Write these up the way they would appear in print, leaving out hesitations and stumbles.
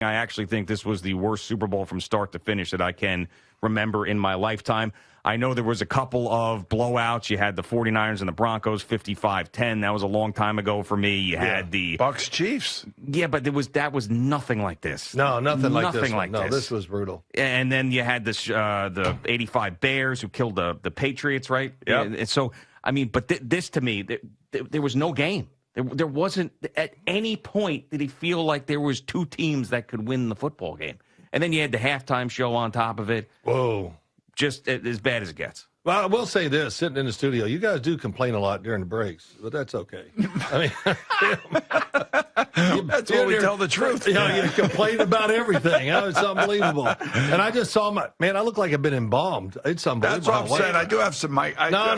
I actually think this was the worst Super Bowl from start to finish that I can remember in my lifetime. I know there was a couple of blowouts. You had the 49ers and the Broncos, 55-10. That was a long time ago for me. You had the Bucks Chiefs. Yeah, but that was nothing like this. No, nothing like this. No, this was brutal. And then you had this the 85 Bears who killed the Patriots, right? Yeah. And so, I mean, but this to me, there was no game. There wasn't, at any point did he feel like there was two teams that could win the football game. And then you had the halftime show on top of it. Whoa. Just as bad as it gets. Well, I will say this, sitting in the studio, you guys do complain a lot during the breaks, but that's okay. I mean, that's when we tell the truth. You complain about everything. It's unbelievable. And I just saw I look like I've been embalmed. It's unbelievable. That's what I'm saying. I do have some mic. No.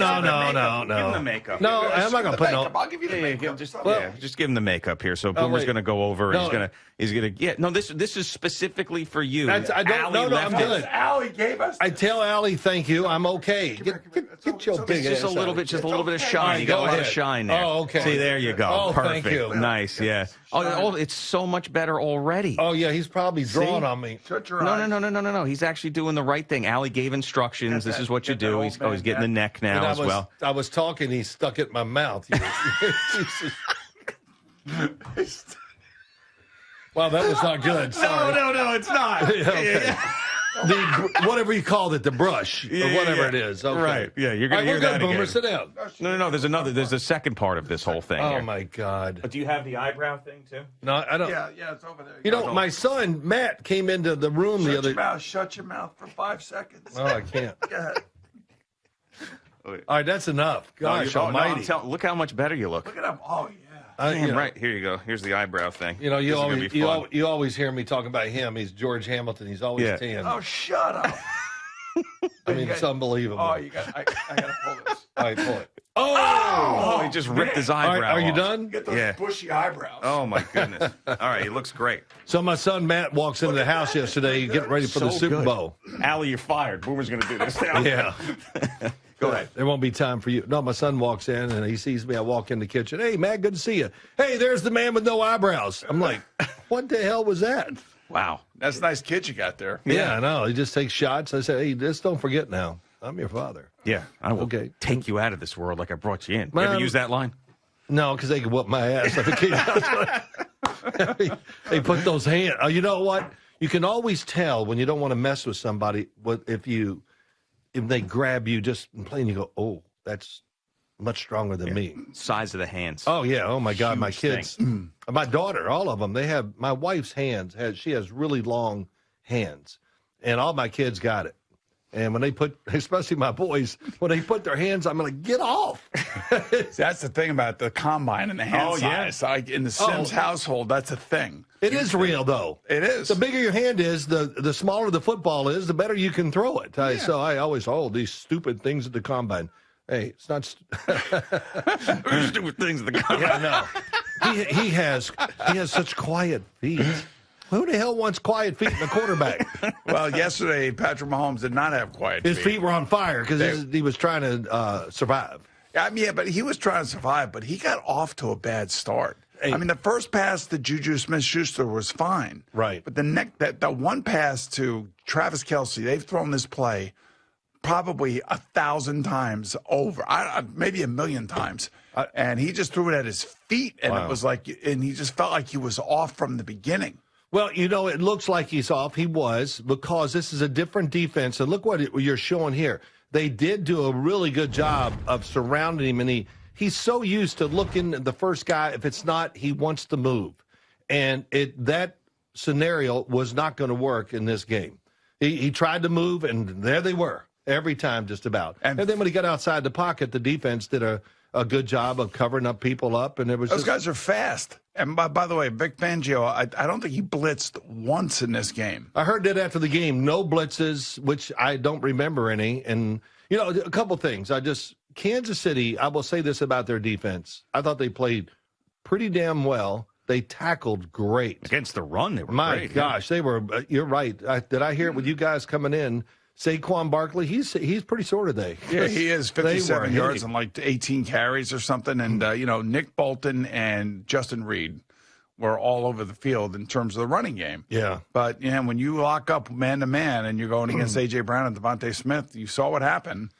Give him the makeup. No, I'm not going to put no. I'll give you the makeup. Just give him the makeup here. So Boomer's going to go over. No. He's going to. Yeah. No, this is specifically for you. I'm good. Allie gave us. I tell Allie, thank you. I'm okay. Get your big ass. Just a little bit of shine. You got a lot of shine there. Oh, okay. See, there you go. Oh, perfect. Thank you. Nice, yeah. Oh, it's so much better already. Oh, yeah, he's probably drawn on me. Shut your eyes. No. He's actually doing the right thing. Allie gave instructions. This is what you do. He's getting the neck now as well. I was talking. He stuck it in my mouth. Wow, that was not good. Sorry. No, it's not. Okay. Whatever you called it, the brush, or whatever it is. Okay. Right. Yeah, you're going to hear that Boomer, again. sit down. No. There's a second part of this whole thing. Oh, here. my God. But do you have the eyebrow thing, too? No, I don't. Yeah, it's over there. You know, my son, Matt, came into the room the other... Shut your mouth for 5 seconds. Oh, I can't. Go ahead. All right, that's enough. Gosh almighty. Look how much better you look. Look at him. Oh, yeah. Right, here you go. Here's the eyebrow thing. You know, you always hear me talking about him. He's George Hamilton. He's always tan. Oh, shut up. I mean, it's unbelievable. Oh, I got to pull this. All right, pull it. Oh, he just ripped his eyebrow Are you off. done? Get those bushy eyebrows. Oh, my goodness. All right, he looks great. So my son Matt walks into the house yesterday, getting ready for the Super Bowl. Allie, you're fired. Boomer's going to do this now. Yeah. Go ahead. There won't be time for you. No, my son walks in, and he sees me. I walk in the kitchen. Hey, Matt, good to see you. Hey, there's the man with no eyebrows. I'm like, what the hell was that? Wow. That's a nice kid you got there. Yeah, I know. He just takes shots. I said, hey, just don't forget now. I'm your father. Yeah, I will take you out of this world like I brought you in. You ever use that line? No, because they can whoop my ass. They put those hands. You know what? You can always tell when you don't want to mess with somebody if they grab you just in plain, you go, oh, that's much stronger than me. Size of the hands. Oh, yeah. Oh, my God. Huge My kids, my daughter, all of them, my wife's hands, she has really long hands. And all my kids got it. And when they especially my boys, when they put their hands, I'm like, get off. That's the thing about the combine and the hand size. Like in the Sims household, that's a thing. It is real, though. It is. The bigger your hand is, the smaller the football is, the better you can throw it. So I always, these stupid things at the combine. Hey, it's not stupid things at the combine. Yeah, no. He has such quiet feet. Who the hell wants quiet feet in a quarterback? Well, yesterday, Patrick Mahomes did not have quiet feet. His feet were on fire because he was trying to survive. I mean, yeah, but he was trying to survive, but he got off to a bad start. Hey. I mean, the first pass to Juju Smith-Schuster was fine. Right. But that one pass to Travis Kelce, they've thrown this play probably 1,000 times over, maybe 1,000,000 times. And he just threw it at his feet, and it was like, and he just felt like he was off from the beginning. Well, you know, it looks like he's off. He was, because this is a different defense. And look what you're showing here. They did do a really good job of surrounding him, and he's so used to looking at the first guy. If it's not, he wants to move. And that scenario was not going to work in this game. He tried to move, and there they were every time just about. And then when he got outside the pocket, the defense did a good job of covering up people up. And those guys are fast. And by the way, Vic Fangio, I don't think he blitzed once in this game. I heard that after the game, no blitzes, which I don't remember any. And, you know, a couple things. Kansas City, I will say this about their defense. I thought they played pretty damn well. They tackled great. Against the run, they were great. My gosh, they were, you're right. Did I hear it with you guys coming in? Saquon Barkley, he's pretty sore today. Yeah, he is 57 yards and like 18 carries or something. And, Nick Bolton and Justin Reed were all over the field in terms of the running game. Yeah. But, when you lock up man-to-man and you're going against A.J. Brown and Devontae Smith, you saw what happened.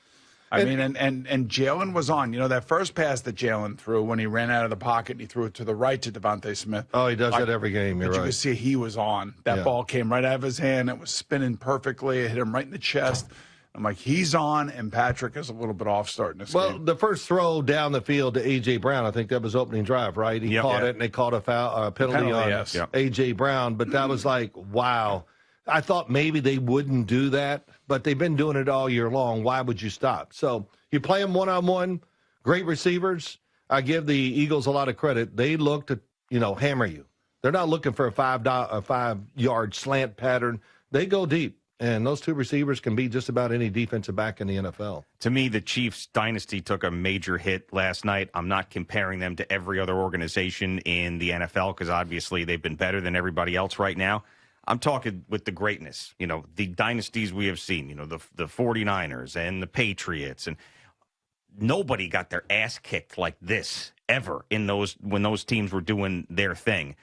And Jalen was on. That first pass that Jalen threw when he ran out of the pocket and he threw it to the right to Devontae Smith. Oh, he does that every game. You're right. You could see he was on. That ball came right out of his hand. It was spinning perfectly. It hit him right in the chest. I'm like, he's on, and Patrick is a little bit off starting this game. Well, the first throw down the field to A.J. Brown, I think that was opening drive, right? He caught it, and they called a penalty on yes. A.J. Brown. But that was like, wow. I thought maybe they wouldn't do that, but they've been doing it all year long. Why would you stop? So you play them one-on-one, great receivers. I give the Eagles a lot of credit. They look to, hammer you. They're not looking for a 5-yard slant pattern. They go deep. And those two receivers can beat just about any defensive back in the NFL. To me, the Chiefs dynasty took a major hit last night. I'm not comparing them to every other organization in the NFL because obviously they've been better than everybody else right now. I'm talking with the greatness, the dynasties we have seen, the 49ers and the Patriots. And nobody got their ass kicked like this ever when those teams were doing their thing.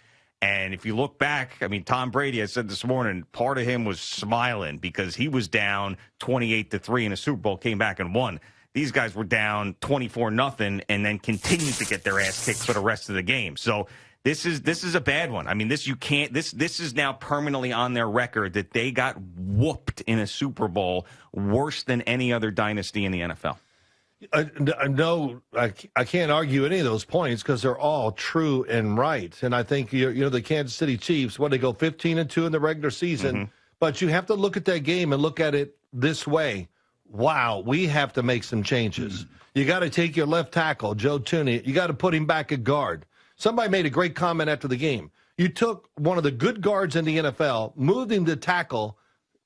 And if you look back, Tom Brady, I said this morning, part of him was smiling because he was down 28-3 in a Super Bowl, came back and won. These guys were down 24-0 and then continued to get their ass kicked for the rest of the game. So this is a bad one. This is now permanently on their record that they got whooped in a Super Bowl worse than any other dynasty in the NFL. No, I can't argue any of those points because they're all true and right. And I think the Kansas City Chiefs, they go 15-2 in the regular season, but you have to look at that game and look at it this way. Wow, we have to make some changes. You got to take your left tackle, Joe Tooney. You got to put him back at guard. Somebody made a great comment after the game. You took one of the good guards in the NFL, moved him to tackle.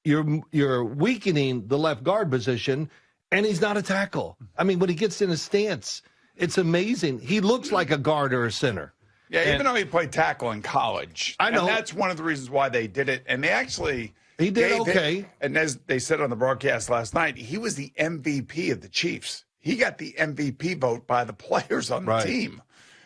You're weakening the left guard position. And he's not a tackle. When he gets in a stance, it's amazing. He looks like a guard or a center. Yeah, even though he played tackle in college. I know. And that's one of the reasons why they did it. And they actually He did okay. And as they said on the broadcast last night, he was the MVP of the Chiefs. He got the MVP vote by the players on the team.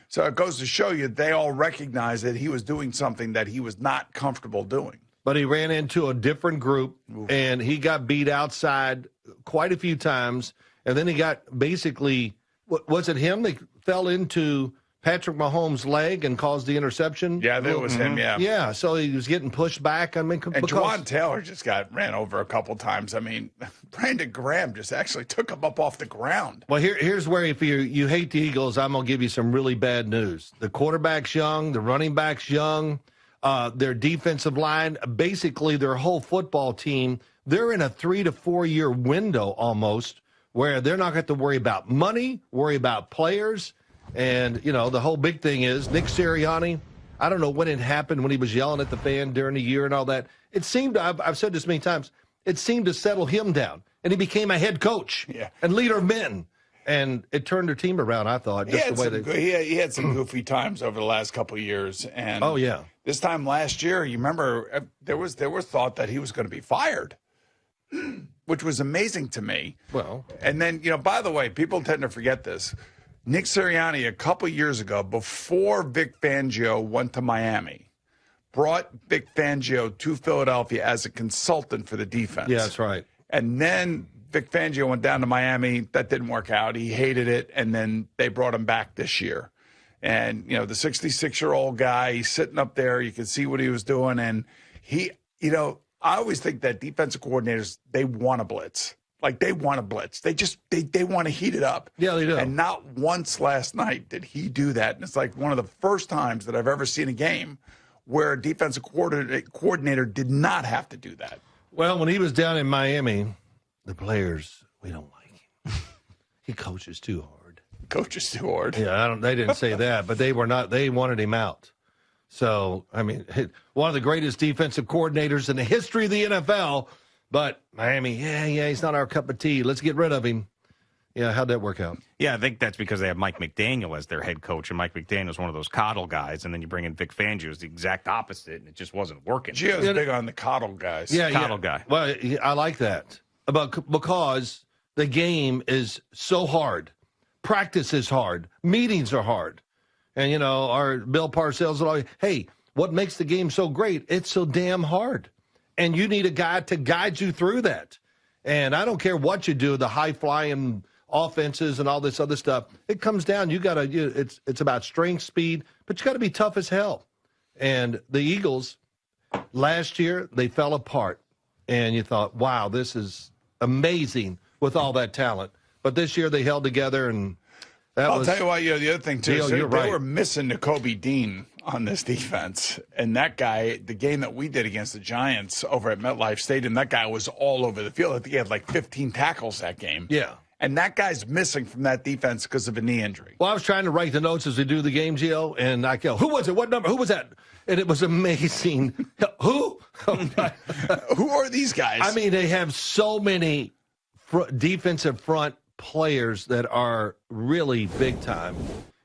So it goes to show you they all recognize that he was doing something that he was not comfortable doing. But he ran into a different group, and he got beat outside quite a few times. And then he got basically, was it him that fell into Patrick Mahomes' leg and caused the interception? Yeah, that was him, yeah. Yeah, so he was getting pushed back. And Juwan Taylor just got ran over a couple times. Brandon Graham just actually took him up off the ground. Well, here's where if you hate the Eagles, I'm going to give you some really bad news. The quarterback's young, the running back's young. Their defensive line, basically their whole football team, they're in a 3 to 4 year window almost where they're not going to have to worry about money, worry about players. And, the whole big thing is Nick Sirianni, I don't know when it happened when he was yelling at the fan during the year and all that. It seemed, I've said this many times, it seemed to settle him down. And he became a head coach and leader of men. And it turned their team around, I thought. He had some goofy times over the last couple of years. And this time last year, you remember, there was thought that he was going to be fired, which was amazing to me. Well. And then, by the way, people tend to forget this. Nick Sirianni, a couple years ago, before Vic Fangio went to Miami, brought Vic Fangio to Philadelphia as a consultant for the defense. Yeah, that's right. And then Vic Fangio went down to Miami. That didn't work out. He hated it, and then they brought him back this year. And, the 66-year-old guy, he's sitting up there. You can see what he was doing. And he, I always think that defensive coordinators, they want to blitz. They want to blitz. They want to heat it up. Yeah, they do. And not once last night did he do that. And it's like one of the first times that I've ever seen a game where a defensive coordinator did not have to do that. Well, when he was down in Miami, the players, we don't like him. He coaches too hard. Coaches too hard. Yeah, they didn't say that, but they wanted him out. So, one of the greatest defensive coordinators in the history of the NFL, but Miami, he's not our cup of tea. Let's get rid of him. Yeah, how'd that work out? Yeah, I think that's because they have Mike McDaniel as their head coach, and Mike McDaniel's one of those coddle guys, and then you bring in Vic Fangio, it's the exact opposite, and it just wasn't working. Gio's big on the coddle guys. Yeah, coddle guy. Well, I like that. Because the game is so hard. Practice is hard. Meetings are hard. And, you know, our Bill Parcells will always, hey, what makes the game so great? It's so damn hard. And you need a guy to guide you through that. And I don't care what you do, the high-flying offenses and all this other stuff. It comes down, it's about strength, speed, but you got to be tough as hell. And the Eagles, last year, they fell apart. And you thought, wow, this is amazing with all that talent. But this year they held together, and I'll tell you what, the other thing, too, Gio, you're they right. were missing Nakobe Dean on this defense. And that guy, the game that we did against the Giants over at MetLife Stadium, that guy was all over the field. I think he had like 15 tackles that game. Yeah. And that guy's missing from that defense because of a knee injury. Well, I was trying to write the notes as we do the game, Gio, and I go, who was it? What number? Who was that? And it was amazing. Who? Who are these guys? I mean, they have so many defensive front players that are really big time.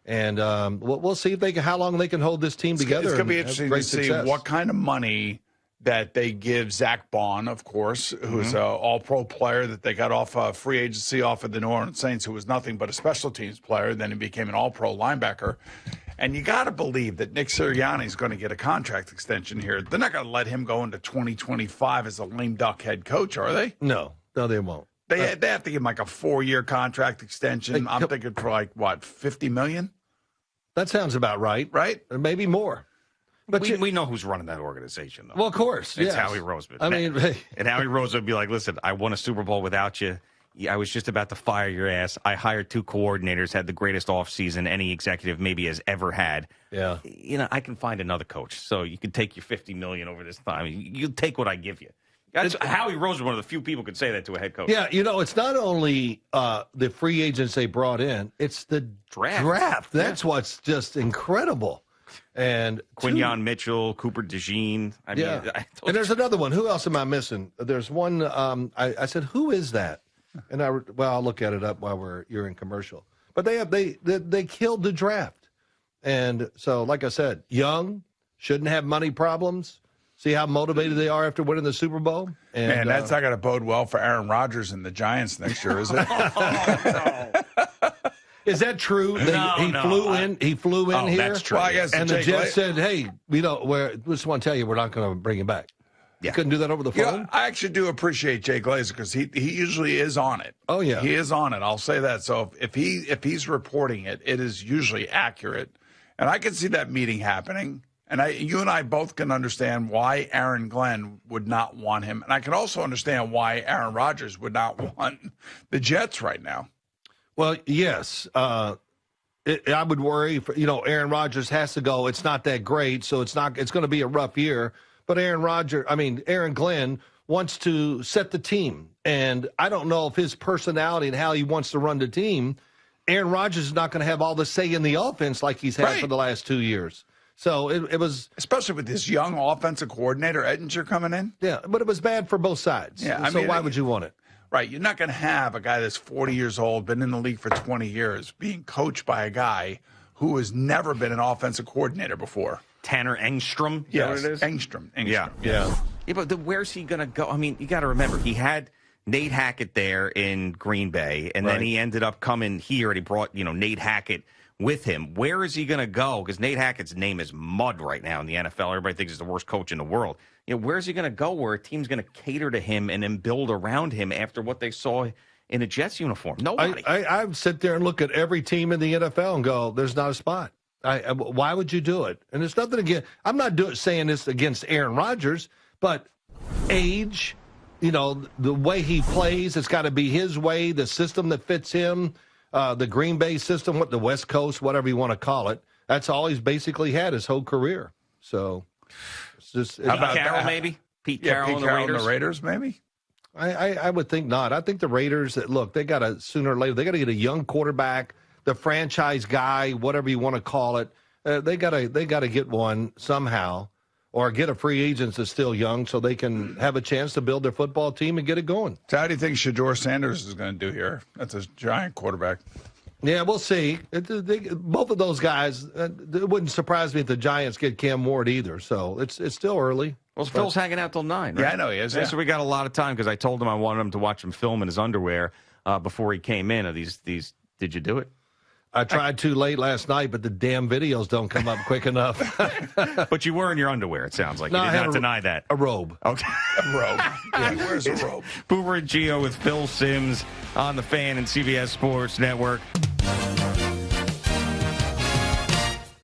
And we'll see if how long they can hold this team together. It's going to be interesting to see success. what kind of money that they give Zach Bond, of course, who's an all-pro player that they got off free agency off of the New Orleans Saints, who was nothing but a special teams player. Then he became an all-pro linebacker. And you got to believe that Nick Sirianni is going to get a contract extension here. They're not going to let him go into 2025 as a lame duck head coach, are they? No, they won't. They have to give him like a 4-year contract extension. I'm thinking for like, what, $50 million? That sounds about right. Right? Or maybe more. But we know who's running that organization, though. Well, of course. It's yes. Howie Roseman. I mean, and Howie Roseman would be like, listen, I won a Super Bowl without you. I was just about to fire your ass. I hired 2 coordinators, had the greatest offseason any executive maybe has ever had. Yeah. You know, I can find another coach. So you can take your $50 million over this time. You take what I give you. Howie Roseman, one of the few people could say that to a head coach. Yeah, you know, it's not only the free agents they brought in, it's the draft. That's what's just incredible. And Quinyon Mitchell, Cooper DeJean. I mean, and there's another one. Who else am I missing? There's one. I said, who is that? And I'll look at it up while you're in commercial. But they killed the draft, and so like I said, young, shouldn't have money problems. See how motivated they are after winning the Super Bowl. And, man, that's not going to bode well for Aaron Rodgers and the Giants next year, is it? Is that true? He flew in here. That's true. Well, I guess and the Jets said, "Hey, we just want to tell you we're not going to bring him back." Yeah. You couldn't do that over the phone. You know, I actually do appreciate Jay Glazer because he usually is on it. Oh yeah, he is on it. I'll say that. So if he's reporting it, it is usually accurate, and I can see that meeting happening. And you and I both can understand why Aaron Glenn would not want him, and I can also understand why Aaron Rodgers would not want the Jets right now. Well, yes. I would worry, Aaron Rodgers has to go. It's not that great, so it's going to be a rough year. But Aaron Glenn wants to set the team. And I don't know if his personality and how he wants to run the team, Aaron Rodgers is not going to have all the say in the offense like he's had for the last 2 years. So it was... Especially with this young offensive coordinator, Ettinger, coming in. Yeah, but it was bad for both sides. Yeah, so why would you want it? Right. You're not going to have a guy that's 40 years old, been in the league for 20 years, being coached by a guy who has never been an offensive coordinator before. Tanner Engstrom? Yes, what it is? Engstrom. Yeah, but where's he going to go? I mean, you got to remember, he had Nate Hackett there in Green Bay, and then he ended up coming here, and he brought, Nate Hackett with him. Where is he going to go? Because Nate Hackett's name is mud right now in the NFL. Everybody thinks he's the worst coach in the world. Where's he going to go where a team's going to cater to him and then build around him after what they saw in a Jets uniform? Nobody. I sit there and look at every team in the NFL and go, there's not a spot. Why would you do it? And it's nothing against, I'm not saying this against Aaron Rodgers, but age, the way he plays, it's got to be his way, the system that fits him, the Green Bay system, the West Coast, whatever you want to call it. That's all he's basically had his whole career. So it's just... How about Carroll, maybe? Pete Carroll and the Raiders, maybe? I would think not. I think the Raiders, look, they got to sooner or later, they got to get a young quarterback, the franchise guy, whatever you want to call it. They got to get one somehow, or get a free agent that's still young so they can have a chance to build their football team and get it going. So how do you think Shedeur Sanders is going to do here? That's a giant quarterback. Yeah, we'll see. Both of those guys, it wouldn't surprise me if the Giants get Cam Ward either. So it's still early. Well, Phil's hanging out till 9, right? Yeah, I know he is. So we got a lot of time because I told him I wanted him to watch him film in his underwear before he came in. Did you do it? I tried to late last night, but the damn videos don't come up quick enough. But you were in your underwear, it sounds like. No, You I did had not deny that. A robe. Okay. A robe. He wears a robe. Boomer and Gio with Phil Simms on the Fan and CBS Sports Network.